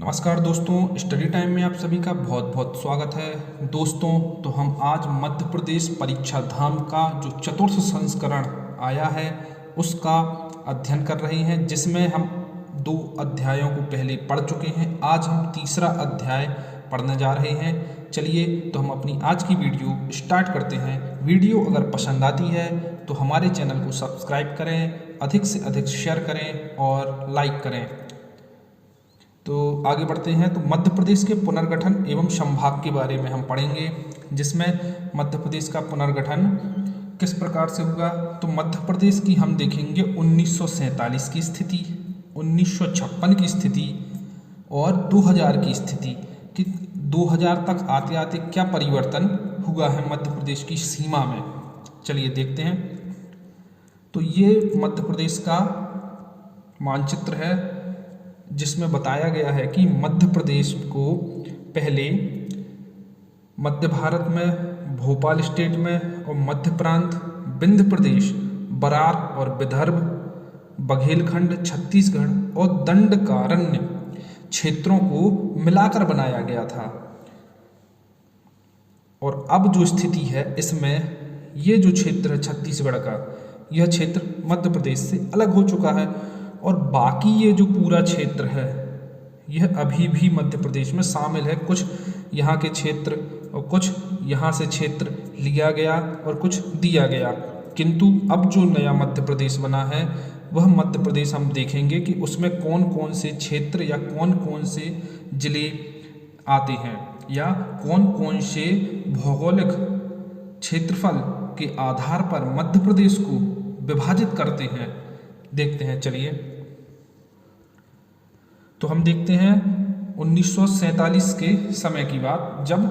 नमस्कार दोस्तों, study time में आप सभी का बहुत बहुत स्वागत है। दोस्तों, तो हम आज मध्य प्रदेश परीक्षा धाम का जो चतुर्थ संस्करण आया है उसका अध्ययन कर रहे हैं, जिसमें हम 2 अध्यायों को पहले पढ़ चुके हैं। आज हम तीसरा अध्याय पढ़ने जा रहे हैं। चलिए तो हम अपनी आज की वीडियो स्टार्ट करते हैं। वीडियो अगर पसंद आती है तो हमारे चैनल को सब्सक्राइब करें, अधिक से अधिक शेयर करें और लाइक करें। तो आगे बढ़ते हैं। तो मध्य प्रदेश के पुनर्गठन एवं संभाग के बारे में हम पढ़ेंगे, जिसमें मध्य प्रदेश का पुनर्गठन किस प्रकार से हुआ। तो मध्य प्रदेश की हम देखेंगे 1947 की स्थिति, 1956 की स्थिति और 2000 की स्थिति कि 2000 तक आते आते क्या परिवर्तन हुआ है मध्य प्रदेश की सीमा में। चलिए देखते हैं। तो ये मध्य प्रदेश का मानचित्र है, जिसमें बताया गया है कि मध्य प्रदेश को पहले मध्य भारत में भोपाल स्टेट में और मध्य प्रांत, विंध्य प्रदेश, बरार और विदर्भ, बघेलखंड, छत्तीसगढ़ और दंडकारण्य क्षेत्रों को मिलाकर बनाया गया था। और अब जो स्थिति है इसमें ये जो क्षेत्र है छत्तीसगढ़ का, यह क्षेत्र मध्य प्रदेश से अलग हो चुका है और बाकी ये जो पूरा क्षेत्र है यह अभी भी मध्य प्रदेश में शामिल है। कुछ यहाँ के क्षेत्र और कुछ यहाँ से क्षेत्र लिया गया और कुछ दिया गया, किंतु अब जो नया मध्य प्रदेश बना है वह मध्य प्रदेश हम देखेंगे कि उसमें कौन कौन से क्षेत्र या कौन कौन से जिले आते हैं या कौन कौन से भौगोलिक क्षेत्रफल के आधार पर मध्य प्रदेश को विभाजित करते हैं। देखते हैं। चलिए तो हम देखते हैं 1947 के समय की बात, जब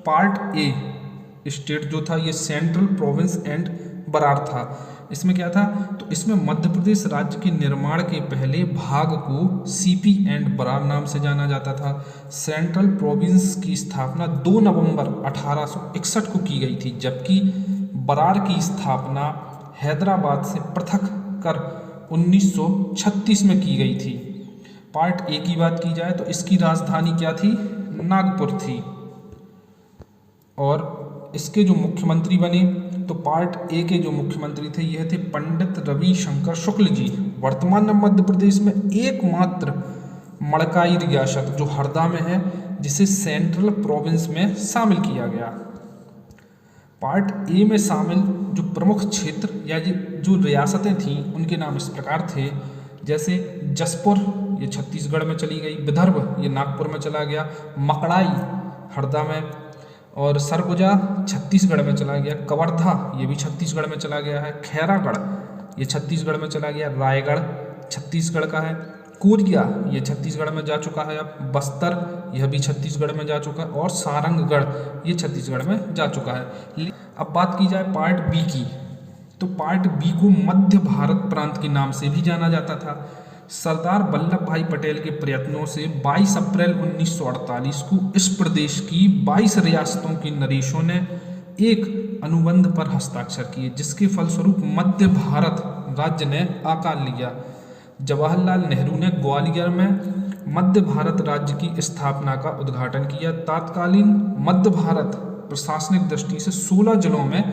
पार्ट ए स्टेट जो था ये सेंट्रल प्रोविंस एंड बरार था। इसमें क्या था, तो इसमें मध्य प्रदेश राज्य के निर्माण के पहले भाग को सीपी एंड बरार नाम से जाना जाता था। सेंट्रल प्रोविंस की स्थापना 2 नवंबर 1861 को की गई थी, जबकि बरार की स्थापना हैदराबाद से पृथक कर 1936 में की गई थी। पार्ट ए की बात की जाए तो इसकी राजधानी क्या थी, नागपुर थी। और इसके जो मुख्यमंत्री बने, तो पार्ट ए के जो मुख्यमंत्री थे यह थे पंडित रविशंकर शुक्ल जी। वर्तमान में मध्य प्रदेश में एकमात्र मड़काई रियासत जो हरदा में है, जिसे सेंट्रल प्रोविंस में शामिल किया गया। पार्ट ए में शामिल जो प्रमुख क्षेत्र या जो रियासतें थीं उनके नाम इस प्रकार थे, जैसे जसपुर ये छत्तीसगढ़ में चली गई, विदर्भ ये नागपुर में चला गया, मकड़ाई हरदा में, और सरगुजा छत्तीसगढ़ में चला गया, कवर्धा ये भी छत्तीसगढ़ में चला गया है, खैरागढ़ ये छत्तीसगढ़ में चला गया, रायगढ़ छत्तीसगढ़ का है, कोरिया ये छत्तीसगढ़ में जा चुका है, अब बस्तर यह भी छत्तीसगढ़ में जा चुका है, और सारंगगढ़ ये छत्तीसगढ़ में जा चुका है। अब बात की जाए पार्ट बी की, तो पार्ट बी को मध्य भारत प्रांत के नाम से भी जाना जाता था। सरदार वल्लभ भाई पटेल के प्रयत्नों से 22 अप्रैल 1948 को इस प्रदेश की 22 रियासतों के नरेशों ने एक अनुबंध पर हस्ताक्षर किए, जिसके फलस्वरूप मध्य भारत राज्य ने आकार लिया। जवाहरलाल नेहरू ने ग्वालियर में मध्य भारत राज्य की स्थापना का उद्घाटन किया। तत्कालीन मध्य भारत प्रशासनिक दृष्टि से 16 जिलों में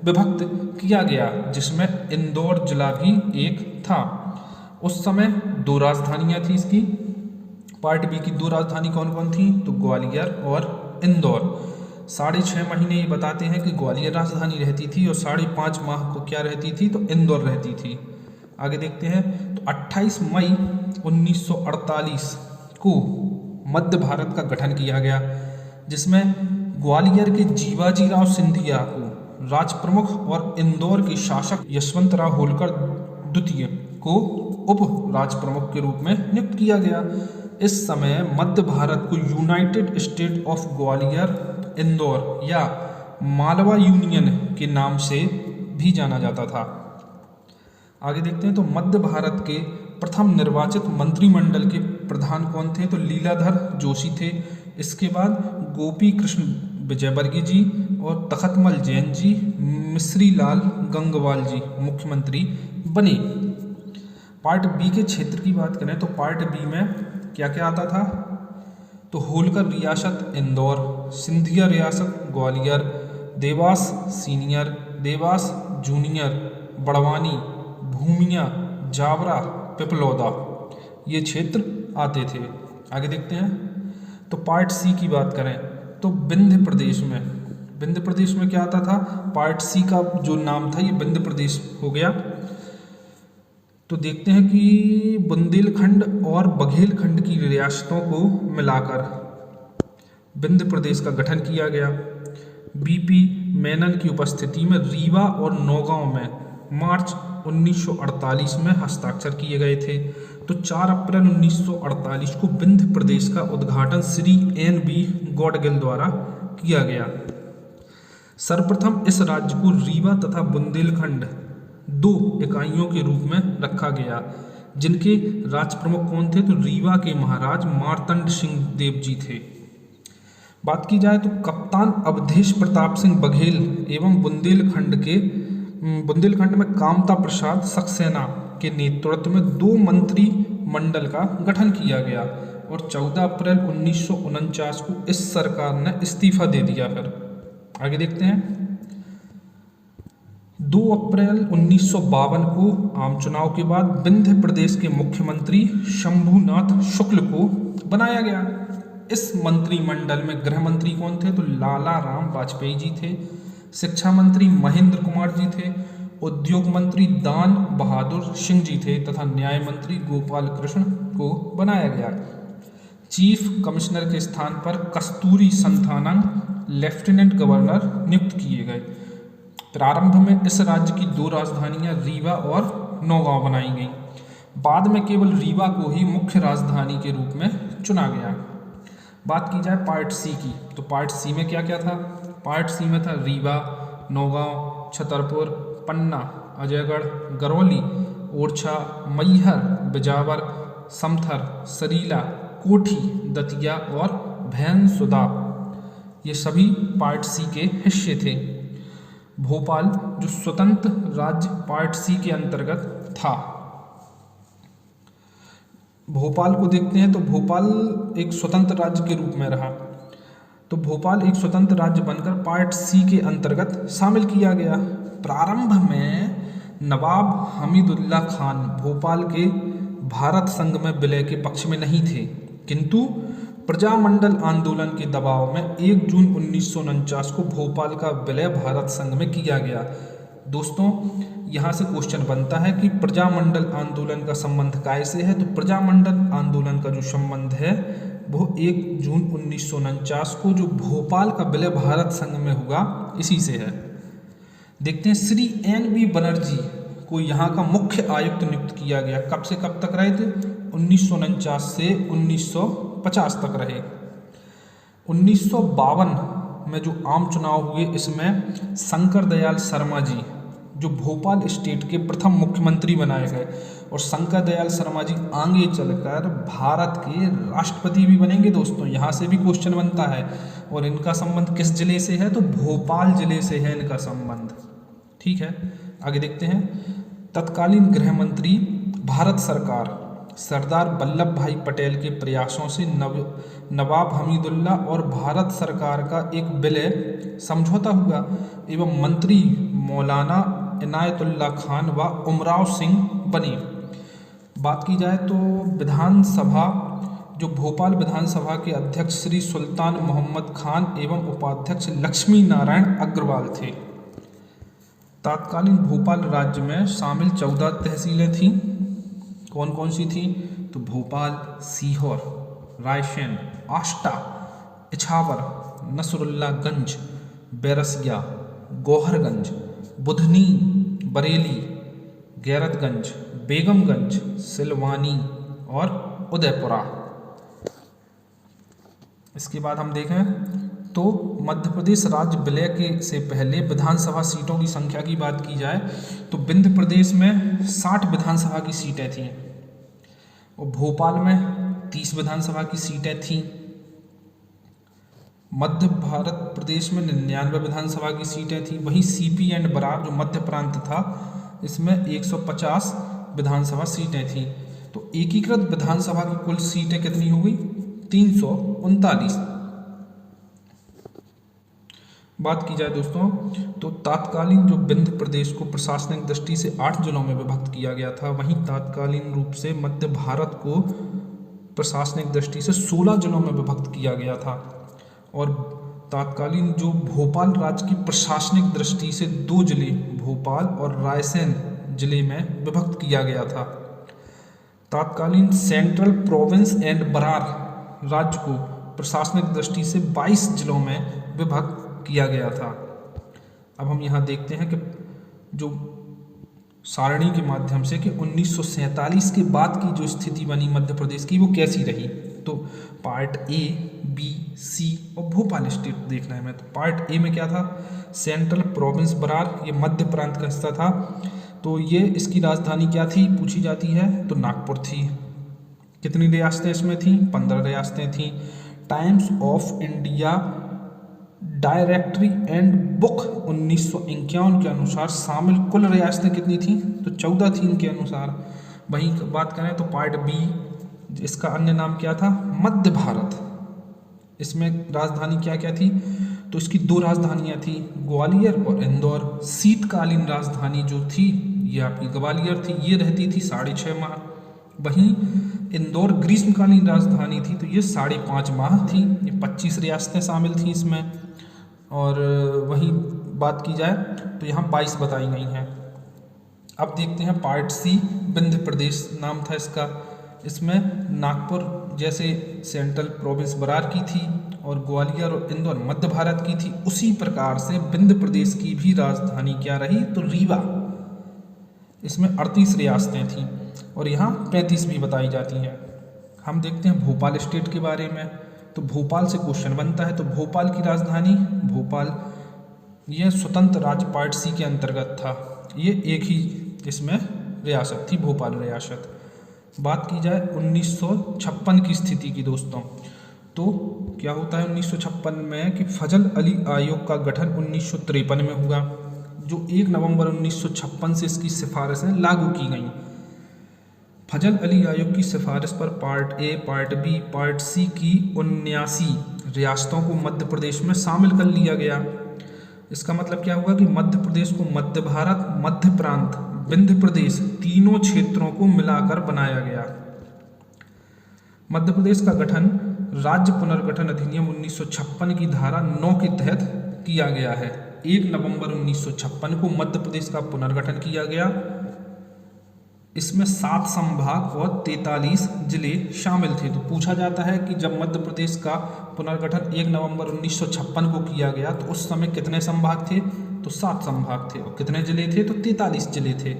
विभक्त किया गया, जिसमें इंदौर जिला भी एक था। उस समय 2 राजधानियां थी इसकी। पार्ट बी की 2 राजधानी कौन कौन थी, तो ग्वालियर और इंदौर। 6.5 महीने ये बताते हैं कि ग्वालियर राजधानी रहती थी और 5.5 माह को क्या रहती थी, तो इंदौर रहती थी। आगे देखते हैं। तो 28 मई 1948 को मध्य भारत का गठन किया गया, जिसमें ग्वालियर के जीवाजी राव सिंधिया को राज प्रमुख और इंदौर के शासक यशवंतराव होलकर द्वितीय को उप राज प्रमुख के रूप में नियुक्त किया गया। इस समय मध्य भारत को United state of Gwalior Indore या मालवा यूनियन के नाम से भी जाना जाता था। आगे देखते हैं। तो मध्य भारत के प्रथम निर्वाचित मंत्रिमंडल के प्रधान कौन थे, तो लीलाधर जोशी थे। इसके बाद गोपी कृष्ण विजयवर्गीय जी और तखतमल जैन जी, मिश्री लाल गंगवाल जी मुख्यमंत्री बने। पार्ट बी के क्षेत्र की बात करें तो पार्ट बी में क्या क्या आता था, तो होलकर रियासत इंदौर, सिंधिया रियासत ग्वालियर, देवास सीनियर, देवास जूनियर, बड़वानी, भूमिया, जावरा, पिपलौदा, ये क्षेत्र आते थे। आगे देखते हैं। तो पार्ट सी की बात करें तो विंध्य प्रदेश में क्या आता था? पार्ट सी का जो नाम था ये विंध्य प्रदेश हो गया। तो देखते हैं कि बुंदेलखंड और बघेलखंड की रियासतों को मिलाकर विंध्य प्रदेश का गठन किया गया। बीपी मेनन की उपस्थिति में रीवा और नौगांव में मार्च 1948 में हस्ताक्षर किए गए थे। तो 4 अप्रैल 1948 को विंध्य प्रदेश का उद्घाटन श्री N.B. गॉडगिल द्वारा किया गया। सर्वप्रथम इस राज्य को रीवा तथा बुंदेलखंड 2 इकाइयों के रूप में रखा गया, जिनके राज प्रमुख कौन थे? तो रीवा के महाराज मार्तंड सिंह देव जी थे। बात की जाए तो कप्तान अवधेश प्रताप सिंह बघेल एवं बुंदेलखंड में कामता प्रसाद सक्सेना के नेतृत्व में 2 मंत्री मंडल का गठन किया गया और 14 अप्रैल 1949 को इस सरकार ने इस्तीफा दे दिया। फिर आगे देखते हैं। 2 अप्रैल 1952 को आम चुनाव के बाद विंध्य प्रदेश के मुख्यमंत्री शंभुनाथ शुक्ल को बनाया गया। इस मंत्रिमंडल में गृह मंत्री कौन थे? तो लाला राम वाजपेयी जी थे। शिक्षा मंत्री महेंद्र कुमार जी थे। उद्योग मंत्री दान बहादुर सिंह जी थे तथा न्याय मंत्री गोपाल कृष्ण को बनाया गया। चीफ कमिश्नर के स्थान पर कस्तूरी संथानम लेफ्टिनेंट गवर्नर नियुक्त किए गए। प्रारंभ में इस राज्य की 2 राजधानियां रीवा और नौगांव बनाई गईं। बाद में केवल रीवा को ही मुख्य राजधानी के रूप में चुना गया। बात की जाए पार्ट सी की तो पार्ट सी में क्या क्या था? पार्ट सी में था रीवा, नौगांव, छतरपुर, पन्ना, अजयगढ़, गरौली, ओरछा, मैहर, बिजावर, समथर, सरीला, कोठी, दतिया और भैंसुदा, ये सभी पार्ट सी के हिस्से थे। भोपाल जो स्वतंत्र राज्य पार्ट सी के अंतर्गत था। भोपाल को देखते हैं तो भोपाल एक स्वतंत्र राज्य के रूप में रहा। तो भोपाल एक स्वतंत्र राज्य बनकर पार्ट सी के अंतर्गत शामिल किया गया। प्रारंभ में नवाब हमीदुल्ला खान भोपाल के भारत संघ में विलय के पक्ष में नहीं थे, किंतु प्रजामंडल आंदोलन के दबाव में 1 जून 1949 को भोपाल का विलय भारत संघ में किया गया। दोस्तों, यहाँ से क्वेश्चन बनता है कि प्रजामंडल आंदोलन का संबंध कैसे है? तो प्रजामंडल आंदोलन का जो संबंध है वो 1 जून 1949 को जो भोपाल का विलय भारत संघ में हुआ इसी से है। देखते हैं। श्री N.B. बनर्जी को यहाँ का मुख्य आयुक्त नियुक्त किया गया। कब से कब तक रहे थे? 1949 से 1950 तक रहे। 1952 में जो आम चुनाव हुए इसमें शंकर दयाल शर्मा जी जो भोपाल स्टेट के प्रथम मुख्यमंत्री बनाए गए और शंकर दयाल शर्मा जी आगे चलकर भारत के राष्ट्रपति भी बनेंगे। दोस्तों, यहाँ से भी क्वेश्चन बनता है और इनका संबंध किस जिले से है? तो भोपाल जिले से है इनका संबंध। ठीक है, आगे देखते हैं। तत्कालीन गृह मंत्री भारत सरकार सरदार वल्लभ भाई पटेल के प्रयासों से नवाब हमीदुल्ला और भारत सरकार का एक विलय समझौता हुआ एवं मंत्री मौलाना इनायतुल्ला खान व उमराव सिंह बने। बात की जाए तो विधानसभा जो भोपाल विधानसभा के अध्यक्ष श्री सुल्तान मोहम्मद खान एवं उपाध्यक्ष लक्ष्मी नारायण अग्रवाल थे। तत्कालीन भोपाल राज्य में शामिल 14 तहसीलें थीं। कौन कौन सी थी? तो भोपाल, सीहोर, रायसेन, आष्टा, इछावर, नसरुल्लागंज, बैरसिया, गौहरगंज, बुधनी, बरेली, गैरतगंज, बेगमगंज, सिलवानी और उदयपुरा। इसके बाद हम देखें तो मध्य प्रदेश राज्य विलय के से पहले विधानसभा सीटों की संख्या की बात की जाए तो विंध्य प्रदेश में 60 विधानसभा की सीटें थीं और भोपाल में 30 विधानसभा की सीटें थीं। मध्य भारत प्रदेश में 99 विधानसभा की सीटें थीं। वहीं सीपी एंड बरार जो मध्य प्रांत था इसमें 150 विधानसभा सीटें थीं। तो एकीकृत विधानसभा की कुल सीटें कितनी हो गई? 339। बात की जाए दोस्तों तो तात्कालीन जो विंध्य प्रदेश को प्रशासनिक दृष्टि से 8 जिलों में विभक्त किया गया था, वहीं तात्कालीन रूप से मध्य भारत को प्रशासनिक दृष्टि से 16 जिलों में विभक्त किया गया था। और तात्कालीन जो भोपाल राज्य की प्रशासनिक दृष्टि से 2 जिले भोपाल और रायसेन जिले में विभक्त किया गया था। तात्कालीन सेंट्रल प्रोविंस एंड बरार राज्य को प्रशासनिक दृष्टि से 22 जिलों में विभक्त किया गया था। अब हम यहाँ देखते हैं कि जो सारणी के माध्यम से कि 1947 के बाद की जो स्थिति बनी मध्य प्रदेश की वो कैसी रही। तो पार्ट ए, बी, सी और भोपाल स्टेट देखना है हमें। तो पार्ट ए में क्या था, सेंट्रल प्रोविंस बरार, ये मध्य प्रांत का हिस्सा था। तो ये इसकी राजधानी क्या थी पूछी जाती है, तो नागपुर थी। कितनी रियासतें इसमें थी, 15 रियासतें थी। Times of India directory and book 1951 के अनुसार शामिल कुल रियासतें कितनी थी, तो 14 थी इनके अनुसार। वहीं बात करें तो पार्ट बी, इसका अन्य नाम क्या था, मध्य भारत। इसमें राजधानी क्या क्या थी, तो इसकी 2 राजधानियाँ थी, ग्वालियर और इंदौर। शीतकालीन राजधानी जो थी ये आपकी ग्वालियर थी, ये रहती थी 6.5 माह। वहीं इंदौर ग्रीष्मकालीन राजधानी थी, तो ये 5.5 माह थी। ये 25 रियासतें शामिल थी इसमें। और वहीं बात की जाए तो यहाँ 22 बताई गई हैं। अब देखते हैं पार्ट सी, विंध्य प्रदेश नाम था इसका। इसमें नागपुर जैसे सेंट्रल प्रोविंस बरार की थी और ग्वालियर और इंदौर मध्य भारत की थी, उसी प्रकार से विंध्य प्रदेश की भी राजधानी क्या रही, तो रीवा। इसमें 38 रियासतें थीं और यहाँ 35 भी बताई जाती हैं। हम देखते हैं भोपाल स्टेट के बारे में। तो भोपाल से क्वेश्चन बनता है, तो भोपाल की राजधानी भोपाल, यह स्वतंत्र राज्य पार्ट सी के अंतर्गत था। ये एक ही इसमें रियासत थी, भोपाल रियासत। बात की जाए 1956 की स्थिति की दोस्तों, तो क्या होता है 1956 में कि फजल अली आयोग का गठन 1953 में हुआ, जो 1 नवंबर 1956 से इसकी सिफारिशें लागू की गईं। फजल अली आयोग की सिफारिश पर part A, part B, part C की 79 रियासतों को मध्य प्रदेश में शामिल कर लिया गया। इसका मतलब क्या हुआ कि मध्य प्रदेश को मध्य भारत, मध्य प्रांत, विंध्य प्रदेश तीनों क्षेत्रों को मिलाकर बनाया गया। मध्य प्रदेश का गठन राज्य पुनर्गठन अधिनियम 1956 की धारा 9 के तहत किया गया है। 1 नवंबर 1956 को मध्य प्रदेश का पुनर्गठन किया गया। इसमें 7 संभाग और 43 जिले शामिल थे। तो पूछा जाता है कि जब मध्य प्रदेश का पुनर्गठन 1 नवंबर 1956 को किया गया तो उस समय कितने संभाग थे, तो 7 संभाग थे। और कितने जिले थे, तो 43 जिले थे।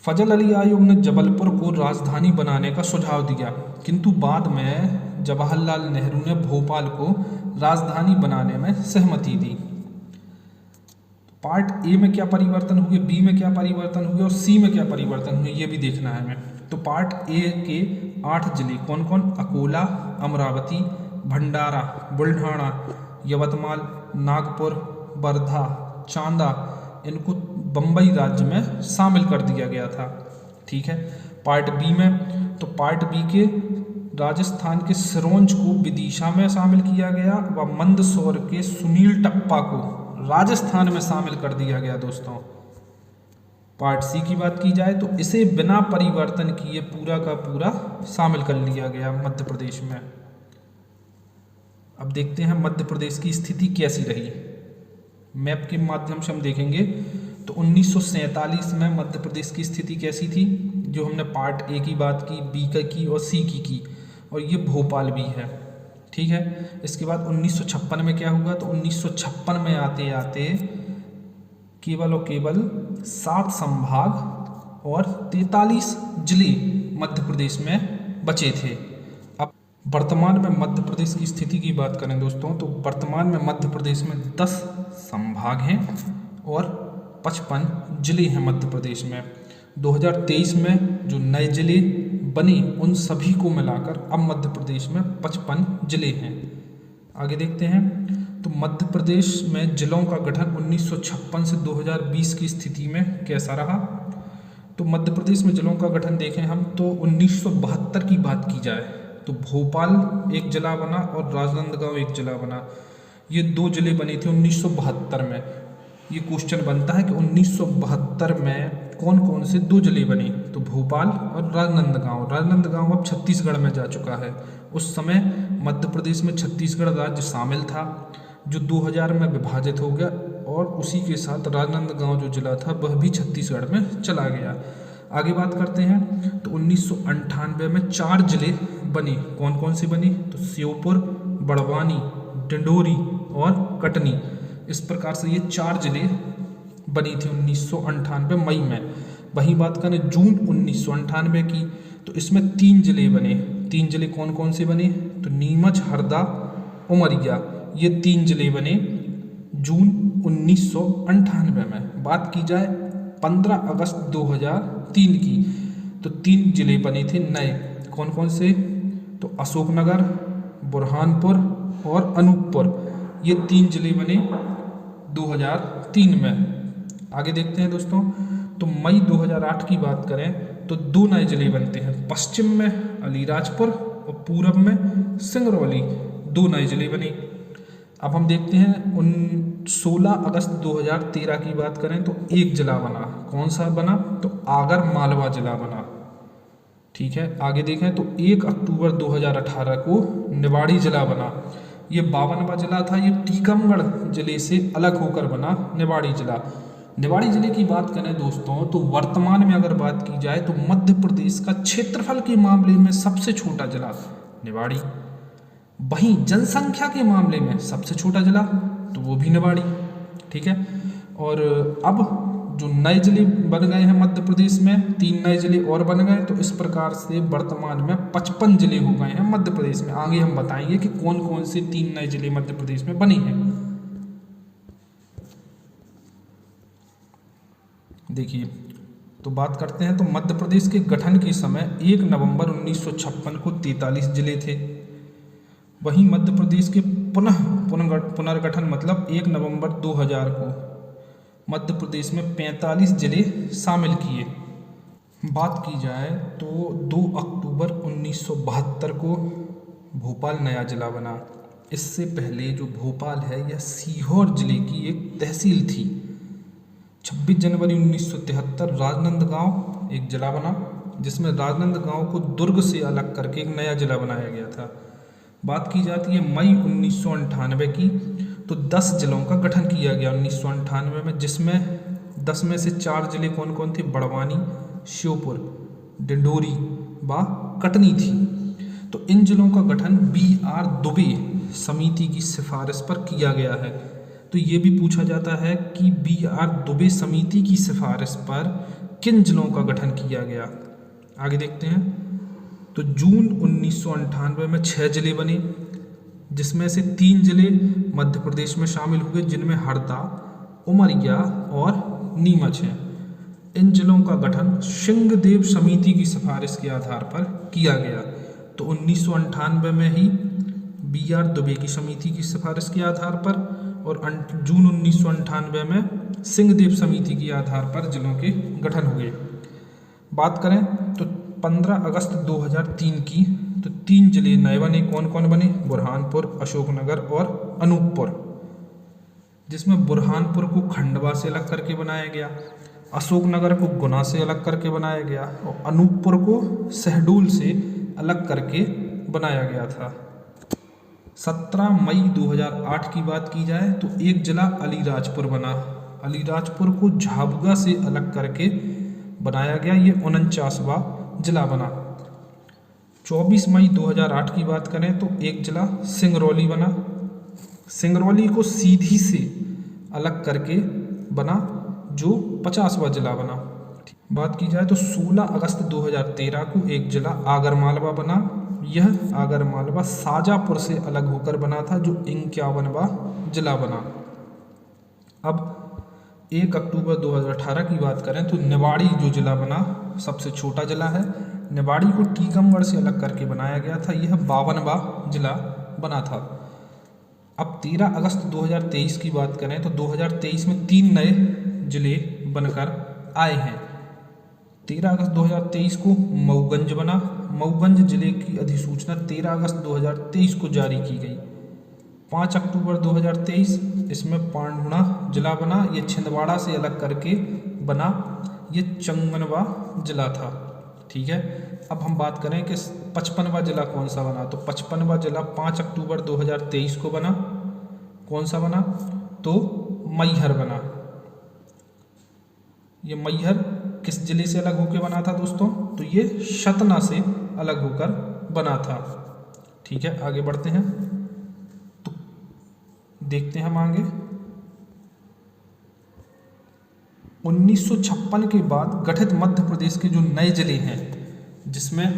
फजल अली आयोग ने जबलपुर को राजधानी बनाने का सुझाव दिया, किंतु बाद में जवाहरलाल नेहरू ने भोपाल को राजधानी बनाने में सहमति दी। पार्ट ए में क्या परिवर्तन हुए, बी में क्या परिवर्तन हुए और सी में क्या परिवर्तन हुए, ये भी देखना है हमें। तो पार्ट ए के 8 जिले कौन कौन, अकोला, अमरावती, भंडारा, बुल्ढाना, यवतमाल, नागपुर, वर्धा, चांदा, इनको बम्बई राज्य में शामिल कर दिया गया था। ठीक है। पार्ट बी में, तो पार्ट बी के राजस्थान के सिरोंज को विदिशा में शामिल किया गया व मंदसौर के सुनील टप्पा को राजस्थान में शामिल कर दिया गया दोस्तों। पार्ट सी की बात की जाए तो इसे बिना परिवर्तन किए पूरा का पूरा शामिल कर लिया गया मध्य प्रदेश में। अब देखते हैं मध्य प्रदेश की स्थिति कैसी रही। मैप के माध्यम से हम देखेंगे तो 1947 में मध्य प्रदेश की स्थिति कैसी थी, जो हमने पार्ट ए की बात की, बी की और सी की, और ये भोपाल भी है। ठीक है। इसके बाद 1956 में क्या हुआ, तो 1956 में आते आते केवल और केवल 7 संभाग और 43 जिले मध्य प्रदेश में बचे थे। अब वर्तमान में मध्य प्रदेश की स्थिति की बात करें दोस्तों, तो वर्तमान में मध्य प्रदेश में 10 संभाग हैं और 55 जिले हैं मध्य प्रदेश में। 2023 में जो नए जिले बने उन सभी को मिलाकर अब मध्य प्रदेश में 55 जिले हैं। आगे देखते हैं तो मध्य प्रदेश में जिलों का गठन 1956 से 2020 की स्थिति में कैसा रहा। तो मध्य प्रदेश में जिलों का गठन देखें हम तो 1972 की बात की जाए तो भोपाल एक जिला बना और राजनांदगांव एक जिला बना। ये 2 जिले बने थे 1972 में। ये क्वेश्चन बनता है कि 1972 में कौन कौन से 2 जिले बने, तो भोपाल और राजनांदगांव। राजनांदगांव अब छत्तीसगढ़ में जा चुका है। उस समय मध्य प्रदेश में छत्तीसगढ़ राज्य शामिल था, जो 2000 में विभाजित हो गया, और उसी के साथ राजनांदगांव जो जिला था वह भी छत्तीसगढ़ में चला गया। आगे बात करते हैं तो 1998 में 4 जिले बने। कौन कौन से बने, तो श्योपुर, बड़वानी, डिंडोरी और कटनी। इस प्रकार से ये 4 जिले बनी थी 1998 मई में। वहीं बात करें जून 1998 की, तो इसमें 3 जिले बने। 3 जिले कौन कौन से बने, तो नीमच, हरदा, उमरिया। ये 3 जिले बने जून 1998 में। बात की जाए 15 अगस्त 2003 की, तो 3 जिले बने थे नए। कौन कौन से, तो अशोकनगर, बुरहानपुर और अनूपपुर। ये 3 जिले बने 2003 में। आगे देखते हैं दोस्तों, तो मई 2008 की बात करें तो 2 नए जिले बनते हैं। पश्चिम में अलीराजपुर और पूरब में सिंगरौली। 2 नए जिले बने। अब हम देखते हैं 16 अगस्त 2013 की बात करें तो 1 जिला बना। कौन सा बना, तो आगर मालवा जिला बना। ठीक है, आगे देखें तो 1 अक्टूबर 2018 को निवाड़ी जिला बना। ये 52वां जिला था। ये टीकमगढ़ जिले से अलग होकर बना निवाड़ी जिला। निवाड़ी जिले की बात करें दोस्तों, तो वर्तमान में अगर बात की जाए तो मध्य प्रदेश का क्षेत्रफल के मामले में सबसे छोटा जिला निवाड़ी। वहीं जनसंख्या के मामले में सबसे छोटा जिला तो वो भी निवाड़ी। ठीक है, और अब जो नए जिले बन गए हैं मध्य प्रदेश में, 3 नए जिले और बन गए। तो इस प्रकार से वर्तमान में 55 जिले हो गए हैं मध्य प्रदेश में। आगे हम बताएंगे कि कौन कौन से 3 नए जिले मध्य प्रदेश में बने हैं। देखिए, तो बात करते हैं तो मध्य प्रदेश के गठन के समय 1 नवंबर 1956 को 43 जिले थे। वहीं मध्य प्रदेश के पुनर्गठन मतलब 1 नवंबर 2000 को मध्य प्रदेश में 45 जिले शामिल किए। बात की जाए तो 2 अक्टूबर 1972 को भोपाल नया जिला बना। इससे पहले जो भोपाल है यह सीहोर जिले की एक तहसील थी। 26 जनवरी 1973 राजनांदगांव एक जिला बना, जिसमें राजनांदगांव को दुर्ग से अलग करके एक नया जिला बनाया गया था। बात की जाती है मई 1998 की, तो 10 जिलों का गठन किया गया 1998 में, जिसमें 10 में से 4 जिले कौन कौन थे, बड़वानी, श्योपुर, डिंडोरी व कटनी थी। तो इन जिलों का गठन BR दुबे समिति की सिफारिश पर किया गया है। तो ये भी पूछा जाता है कि BR दुबे समिति की सिफारिश पर किन जिलों का गठन किया गया। आगे देखते हैं, तो जून 1998 में 6 जिले बने, जिसमें से 3 जिले मध्य प्रदेश में शामिल हुए, जिनमें हरदा, उमरिया और नीमच हैं। इन जिलों का गठन सिंहदेव समिति की सिफारिश के आधार पर किया गया। तो 1998 में ही BR दुबे की समिति की सिफारिश के आधार पर और जून 1998 में सिंहदेव समिति के आधार पर जिलों के गठन हुए। बात करें तो 15 अगस्त 2003 की, तो 3 जिले नए बने। कौन कौन बने, बुरहानपुर, अशोकनगर और अनूपपुर, जिसमें बुरहानपुर को खंडवा से अलग करके बनाया गया, अशोकनगर को गुना से अलग करके बनाया गया और अनूपपुर को शहडोल से अलग करके बनाया गया था। 17 मई 2008 की बात की जाए तो 1 जिला अलीराजपुर बना। अलीराजपुर को झाबुआ से अलग करके बनाया गया, ये 49वां जिला बना। 24 मई 2008 की बात करें तो 1 जिला सिंगरौली बना। सिंगरौली को सीधी से अलग करके बना, जो 50वां जिला बना। बात की जाए तो 16 अगस्त 2013 को 1 जिला आगरमालवा बना। यह आगरमालवा शाजापुर से अलग होकर बना था, जो 51वां जिला बना। अब 1 अक्टूबर 2018 की बात करें तो निवाड़ी जो जिला बना सबसे छोटा जिला है। निवाड़ी को टीकमगढ़ से अलग करके बनाया गया था, यह 52वां जिला बना था। अब 13 अगस्त 2023 की बात करें तो 2023 में 3 नए जिले बनकर आए हैं। 13 अगस्त 2023 को मऊगंज बना। मऊगंज जिले की अधिसूचना 13 अगस्त 2023 को जारी की गई। 5 अक्टूबर 2023 इसमें पांढुणा जिला बना। ये छिंदवाड़ा से अलग करके बना। ये चंगनवा जिला था। ठीक है, अब हम बात करें कि 55वां जिला कौन सा बना। तो 55वां जिला 5 अक्टूबर 2023 को बना। कौन सा बना? तो मैहर बना। ये मैहर किस जिले से अलग होकर बना था दोस्तों? तो ये सतना से अलग होकर बना था। ठीक है, आगे बढ़ते हैं तो देखते हैं हम आगे। 1956 के बाद गठित मध्य प्रदेश के जो नए जिले हैं, जिसमें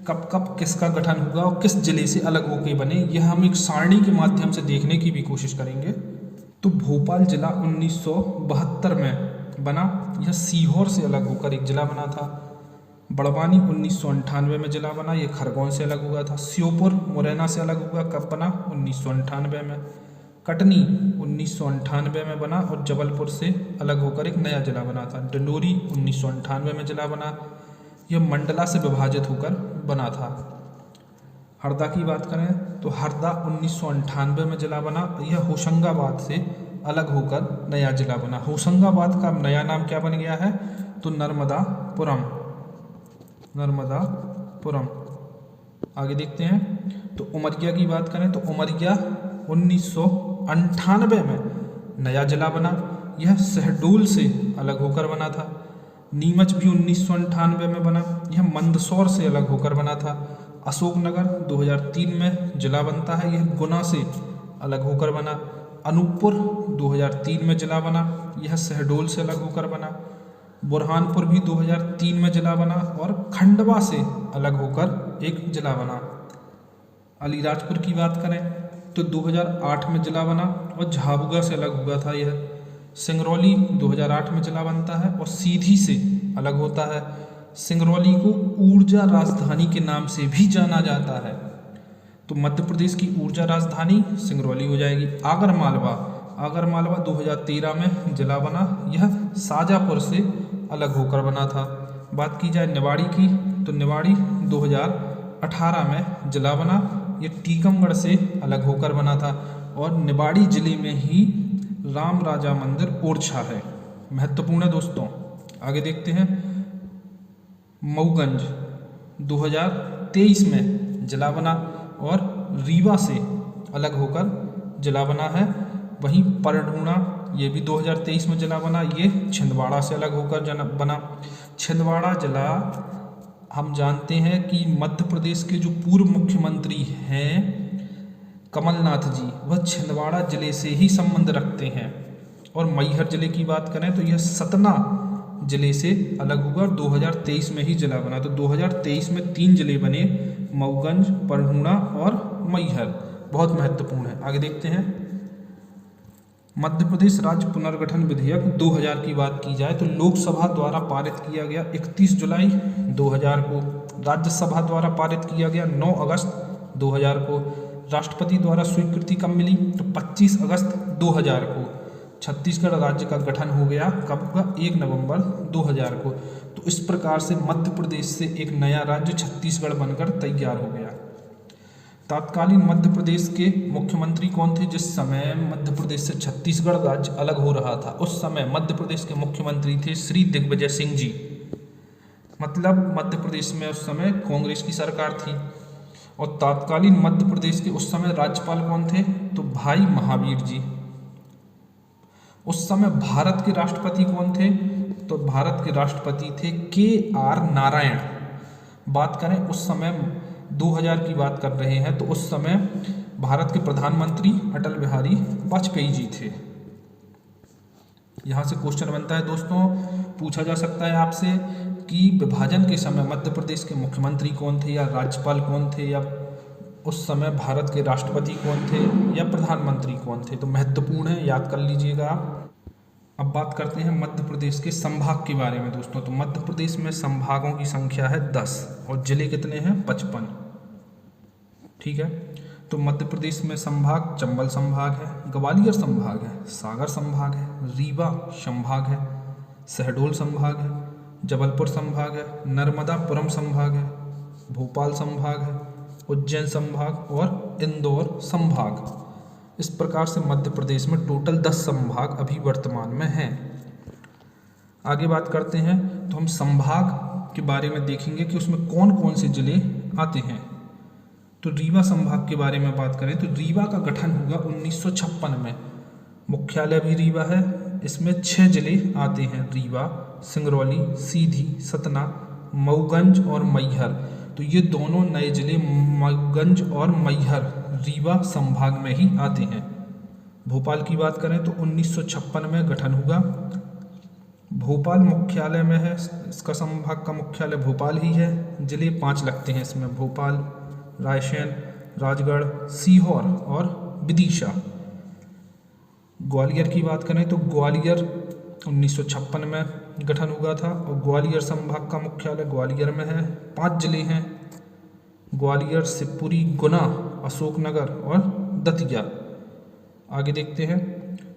कब कब किसका गठन हुआ और किस जिले से अलग होके बने, यह हम एक सारणी के माध्यम से देखने की भी कोशिश करेंगे। तो भोपाल जिला 1972 में बना। यह सीहोर से अलग होकर एक जिला बना था। बड़वानी 1998 में जिला बना। यह खरगोन से अलग हुआ था। श्योपुर मुरैना से अलग हुआ, कब बना? 1998 में। कटनी 1998 में बना और जबलपुर से अलग होकर एक नया जिला बना था। डिंडोरी 1998 में जिला बना। यह मंडला से विभाजित होकर बना था। हरदा की बात करें तो हरदा 1998 में जिला बना। यह होशंगाबाद से अलग होकर नया जिला बना। होशंगाबाद का नया नाम क्या बन गया है? तो नर्मदापुरम। नर्मदापुरम। आगे देखते हैं तो उमरिया की बात करें तो उमरिया 1998 में नया जिला बना। यह शहडोल से अलग होकर बना था। नीमच भी 1998 में बना। यह मंदसौर से अलग होकर बना था। अशोकनगर 2003 में जिला बनता है। यह गुना से अलग होकर बना। अनूपपुर 2003 में जिला बना। यह शहडोल से अलग होकर बना। बुरहानपुर भी 2003 में जिला बना और खंडवा से अलग होकर एक जिला बना। अलीराजपुर की बात करें तो 2008 में जिला बना और झाबुआ से अलग हुआ था। यह सिंगरौली 2008 में जिला बनता है और सीधी से अलग होता है। सिंगरौली को ऊर्जा राजधानी के नाम से भी जाना जाता है। तो मध्य प्रदेश की ऊर्जा राजधानी सिंगरौली हो जाएगी। आगरमालवा 2013 में जिला बना। यह शाजापुर से अलग होकर बना था। बात की जाए निवाड़ी की तो निवाड़ी 2018 में जिला बना। यह टीकमगढ़ से अलग होकर बना था और निवाड़ी जिले में ही राम राजा मंदिर ओरछा है। महत्वपूर्ण है दोस्तों। आगे देखते हैं। मऊगंज 2023 में जिला बना और रीवा से अलग होकर जिला बना है। वहीं परढूणा ये भी 2023 में जिला बना। ये छिंदवाड़ा से अलग होकर बना। छिंदवाड़ा जिला हम जानते हैं कि मध्य प्रदेश के जो पूर्व मुख्यमंत्री हैं कमलनाथ जी, वह छिंदवाड़ा जिले से ही संबंध रखते हैं। और मैहर जिले की बात करें तो यह सतना जिले से अलग हुआ और 2023 में ही जिला बना। तो 2023 में 3 जिले बने, मऊगंज, परढूणा और मैहर। बहुत महत्वपूर्ण है। आगे देखते हैं। मध्य प्रदेश राज्य पुनर्गठन विधेयक 2000 की बात की जाए तो लोकसभा द्वारा पारित किया गया 31 जुलाई 2000 को। राज्यसभा द्वारा पारित किया गया 9 अगस्त 2000 को। राष्ट्रपति द्वारा स्वीकृति कब मिली? तो 25 अगस्त 2000 को। छत्तीसगढ़ राज्य का गठन हो गया कब हुआ? 1 नवंबर 2000 को। तो इस प्रकार से मध्य प्रदेश से एक नया राज्य छत्तीसगढ़ बनकर तैयार हो गया। तत्कालीन मध्य प्रदेश के मुख्यमंत्री कौन थे? जिस समय मध्य प्रदेश से छत्तीसगढ़ राज्य अलग हो रहा था, उस समय मध्य प्रदेश के मुख्यमंत्री थे श्री दिग्विजय सिंह जी। मतलब मध्य प्रदेश में उस समय कांग्रेस की सरकार थी। और तत्कालीन मध्य प्रदेश के उस समय राज्यपाल कौन थे? तो भाई महावीर जी। उस समय भारत के राष्ट्रपति कौन थे? तो भारत के राष्ट्रपति थे KR नारायण। बात करें उस समय 2000 की बात कर रहे हैं तो उस समय भारत के प्रधानमंत्री अटल बिहारी वाजपेयी जी थे। यहाँ से क्वेश्चन बनता है दोस्तों, पूछा जा सकता है आपसे कि विभाजन के समय मध्य प्रदेश के मुख्यमंत्री कौन थे या राज्यपाल कौन थे या उस समय भारत के राष्ट्रपति कौन थे या प्रधानमंत्री कौन थे? तो महत्वपूर्ण है, याद कर लीजिएगा आप। अब बात करते हैं मध्य प्रदेश के संभाग के बारे में दोस्तों। तो मध्य प्रदेश में संभागों की संख्या है 10 और जिले कितने हैं? 55। ठीक है, तो मध्य प्रदेश में संभाग चंबल संभाग है, ग्वालियर संभाग है, सागर संभाग है, रीवा संभाग है, शहडोल संभाग है, जबलपुर संभाग है, नर्मदापुरम संभाग है, भोपाल संभाग है, उज्जैन संभाग और इंदौर संभाग। इस प्रकार से मध्य प्रदेश में टोटल 10 संभाग अभी वर्तमान में हैं। आगे बात करते हैं तो हम संभाग के बारे में देखेंगे कि उसमें कौन कौन से जिले आते हैं। तो रीवा संभाग के बारे में बात करें तो रीवा का गठन हुआ 1956 में। मुख्यालय भी रीवा है। इसमें 6 जिले आते हैं, रीवा, सिंगरौली, सीधी, सतना, मऊगंज और मैहर। तो ये दोनों नए जिले मऊगंज और मैहर रीवा संभाग में ही आते हैं। भोपाल की बात करें तो 1956 में गठन हुआ। भोपाल मुख्यालय में है, इसका संभाग का मुख्यालय भोपाल ही है। जिले 5 लगते हैं इसमें, भोपाल, रायसेन, राजगढ़, सीहोर और विदिशा। ग्वालियर की बात करें तो ग्वालियर 1956 में गठन हुआ था और ग्वालियर संभाग का मुख्यालय ग्वालियर में है। 5 जिले हैं, ग्वालियर, शिवपुरी, गुना, अशोकनगर और दतिया। आगे देखते हैं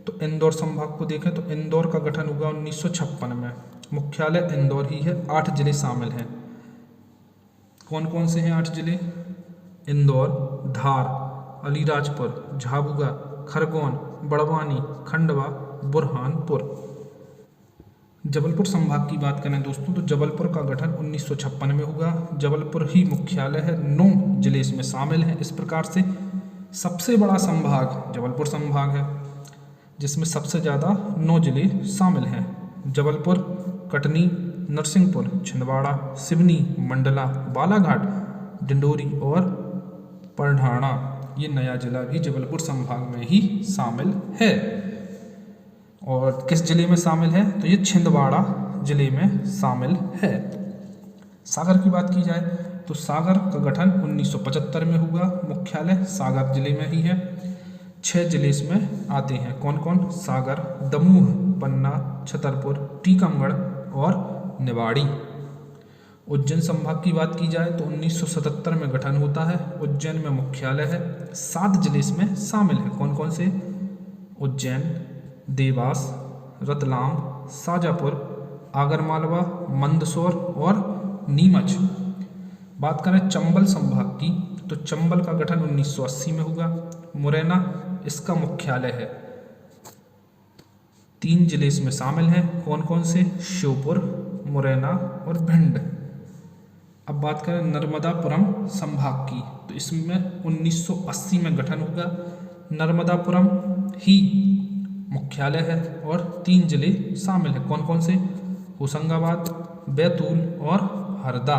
तो इंदौर संभाग को देखें तो इंदौर का गठन हुआ 1956 में। मुख्यालय इंदौर ही है। 8 जिले शामिल हैं। कौन कौन से हैं 8 जिले? इंदौर, धार, अलीराजपुर, झाबुआ, खरगोन, बड़वानी, खंडवा, बुरहानपुर। जबलपुर संभाग की बात करें दोस्तों तो जबलपुर का गठन 1956 में हुआ। जबलपुर ही मुख्यालय है। 9 जिले इसमें शामिल हैं। इस प्रकार से सबसे बड़ा संभाग जबलपुर संभाग है, जिसमें सबसे ज़्यादा 9 जिले शामिल हैं। जबलपुर, कटनी, नरसिंहपुर, छिंदवाड़ा, सिवनी, मंडला, बालाघाट, डिंडोरी और परढाणा। ये नया जिला भी जबलपुर संभाग में ही शामिल है। और किस जिले में शामिल है? तो ये छिंदवाड़ा जिले में शामिल है। सागर की बात की जाए तो सागर का गठन 1975 में हुआ। मुख्यालय सागर जिले में ही है। 6 जिले इसमें आते हैं। कौन कौन? सागर, दमोह, पन्ना, छतरपुर, टीकमगढ़ और निवाड़ी। उज्जैन संभाग की बात की जाए तो 1977 में गठन होता है। उज्जैन में मुख्यालय है। 7 जिले इसमें शामिल हैं। कौन कौन से? उज्जैन, देवास, रतलाम, शाजापुर, आगरमालवा, मंदसौर और नीमच। बात करें चंबल संभाग की तो चंबल का गठन 1980 में हुआ। मुरैना इसका मुख्यालय है। 3 जिले इसमें शामिल हैं। कौन कौन से? श्योपुर, मुरैना और भिंड। अब बात करें नर्मदापुरम संभाग की तो इसमें 1980 में गठन हुआ। नर्मदापुरम ही मुख्यालय है और 3 जिले शामिल हैं। कौन कौन से? होशंगाबाद, बैतूल और हरदा।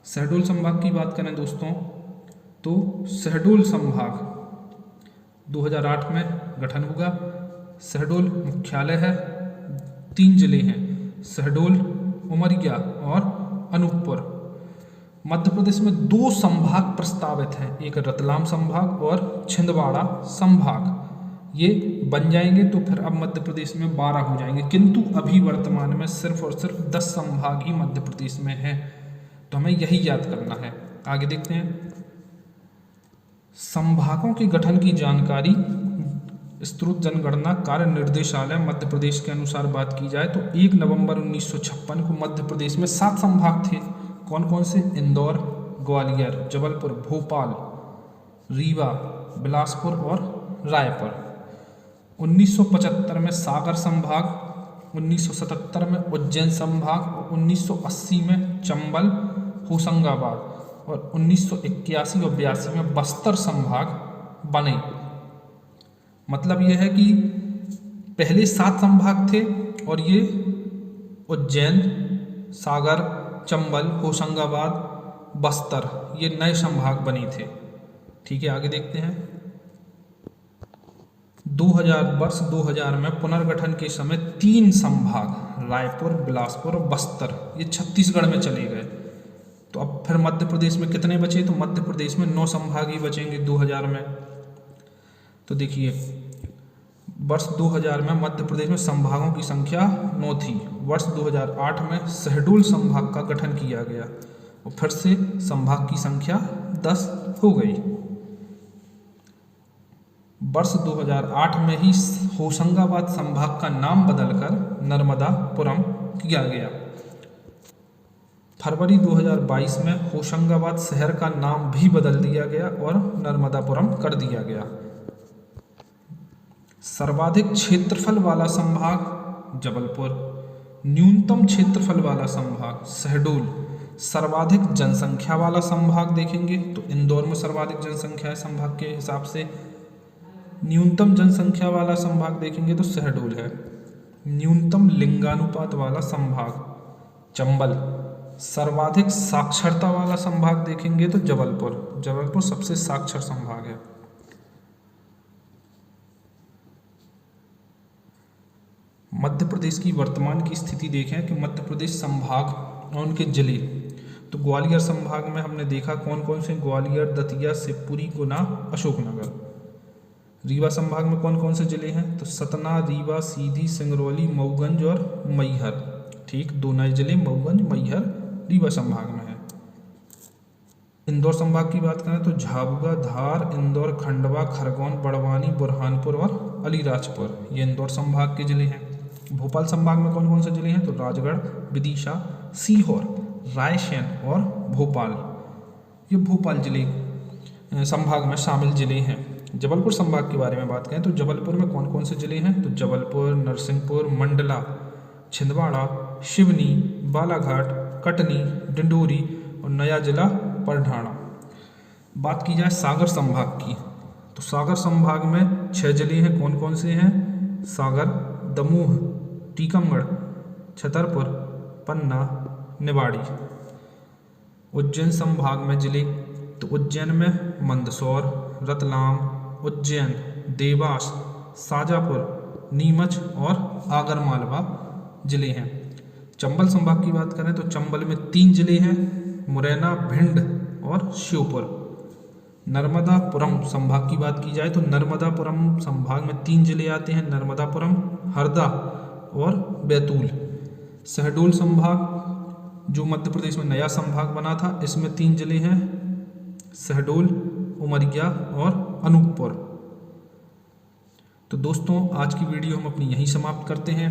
शहडोल संभाग की बात करें दोस्तों तो शहडोल संभाग 2008 में गठन हुआ। शहडोल मुख्यालय है। 3 जिले हैं, शहडोल, उमरिया और अनूपपुर। मध्य प्रदेश में 2 संभाग प्रस्तावित हैं, एक रतलाम संभाग और छिंदवाड़ा संभाग। ये बन जाएंगे तो फिर अब मध्य प्रदेश में 12 हो जाएंगे, किंतु अभी वर्तमान में सिर्फ और सिर्फ 10 संभाग ही मध्य प्रदेश में हैं। तो हमें यही याद करना है। आगे देखते हैं संभागों के गठन की जानकारी। स्रोत जनगणना कार्य निर्देशालय मध्य प्रदेश के अनुसार बात की जाए तो 1 नवंबर 1956 को मध्य प्रदेश में 7 संभाग थे। कौन कौन से? इंदौर, ग्वालियर, जबलपुर, भोपाल, रीवा, बिलासपुर और रायपुर। 1975 में सागर संभाग, 1977 में उज्जैन संभाग, 1980 में चंबल, होशंगाबाद और 1981 और 82 में बस्तर संभाग बने। मतलब यह है कि पहले 7 संभाग थे और ये उज्जैन, सागर, चंबल, होशंगाबाद, बस्तर ये नए संभाग बने थे। ठीक है, आगे देखते हैं। 2000 में पुनर्गठन के समय 3 संभाग रायपुर, बिलासपुर और बस्तर ये छत्तीसगढ़ में चले गए। तो अब फिर मध्य प्रदेश में कितने बचे? तो मध्य प्रदेश में 9 संभाग ही बचेंगे 2000 में। तो देखिए वर्ष 2000 में मध्य प्रदेश में संभागों की संख्या 9 थी। वर्ष 2008 में शहडोल संभाग का गठन किया गया और फिर से संभाग की संख्या 10 हो गई। वर्ष 2008 में ही होशंगाबाद संभाग का नाम बदलकर नर्मदापुरम किया गया। फरवरी 2022 में होशंगाबाद शहर का नाम भी बदल दिया गया और नर्मदापुरम कर दिया गया। सर्वाधिक क्षेत्रफल वाला संभाग जबलपुर, न्यूनतम क्षेत्रफल वाला संभाग शहडोल, सर्वाधिक जनसंख्या वाला संभाग देखेंगे तो इंदौर में सर्वाधिक जनसंख्या है संभाग के हिसाब से। न्यूनतम जनसंख्या वाला संभाग देखेंगे तो शहडोल है। न्यूनतम लिंगानुपात वाला संभाग चंबल, सर्वाधिक साक्षरता वाला संभाग देखेंगे तो जबलपुर, जबलपुर सबसे साक्षर संभाग है। मध्य प्रदेश की वर्तमान की स्थिति देखें कि मध्य प्रदेश संभाग और उनके जिले, तो ग्वालियर संभाग में हमने देखा कौन कौन से, ग्वालियर, दतिया, शिवपुरी, गुना, अशोकनगर। रीवा संभाग में कौन कौन से जिले हैं, तो सतना, रीवा, सीधी, सिंगरौली, मऊगंज और मैहर। ठीक, दो नए जिले मऊगंज, मैहर रीवा संभाग में है। इंदौर संभाग की बात करें तो झाबुआ, धार, इंदौर, खंडवा, खरगोन, बड़वानी, बुरहानपुर और अलीराजपुर, ये इंदौर संभाग के जिले हैं। भोपाल संभाग में कौन कौन से जिले हैं, तो राजगढ़, विदिशा, सीहोर, रायसेन और भोपाल, ये भोपाल जिले संभाग में शामिल जिले हैं। जबलपुर संभाग के बारे में बात करें तो जबलपुर में कौन कौन से जिले हैं, तो जबलपुर, नरसिंहपुर, मंडला, छिंदवाड़ा, सिवनी, बालाघाट, कटनी, डिंडोरी और नया जिला परढाणा। बात की जाए सागर संभाग की, तो सागर संभाग में 6 जिले हैं। कौन कौन से हैं, सागर, दमोह, टीकमगढ़, छतरपुर, पन्ना, निवाड़ी। उज्जैन संभाग में जिले, तो उज्जैन में मंदसौर, रतलाम, उज्जैन, देवास, शाजापुर, नीमच और आगरमालवा जिले हैं। चंबल संभाग की बात करें तो चंबल में 3 जिले हैं, मुरैना, भिंड और श्योपुर। नर्मदापुरम संभाग की बात की जाए तो नर्मदापुरम संभाग में 3 जिले आते हैं, नर्मदापुरम, हरदा और बैतूल। शहडोल संभाग जो मध्य प्रदेश में नया संभाग बना था, इसमें 3 जिले हैं, शहडोल, उमरिया और अनूपपुर। तो दोस्तों आज की वीडियो हम अपनी यहीं समाप्त करते हैं।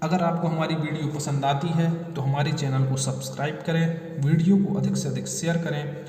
अगर आपको हमारी वीडियो पसंद आती है तो हमारे चैनल को सब्सक्राइब करें, वीडियो को अधिक से अधिक शेयर करें।